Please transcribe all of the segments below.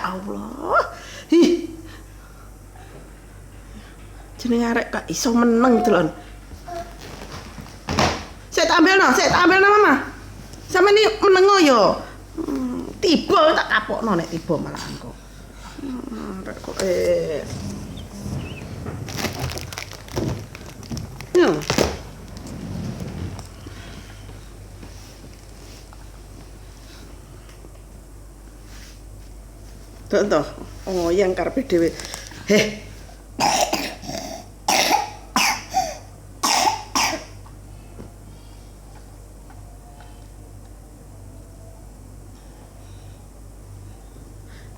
Allah. Hi. Jenenge arek gak iso meneng delon. Saya tak ambil Mama. Sampe ini menengo yo. Tiba tak kapokno nek tiba malahan kok. Kok Yo. Tuh. Oh, yang karepe dhewe. Heh.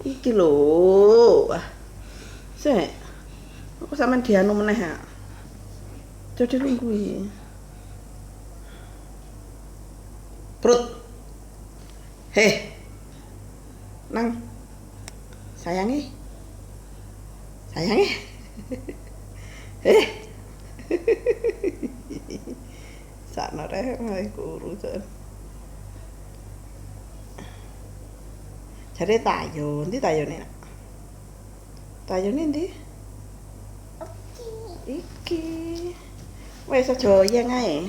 Iki lho. Wah. Sik. Aku sampean dianu meneh ya. Jadi lunggui. Perut. Heh. Nang. Sayangi. Sakno rek guru jan. Jare tayo, ndi tayone? Tayone ndi? Iki. Wes aja oyeng ae.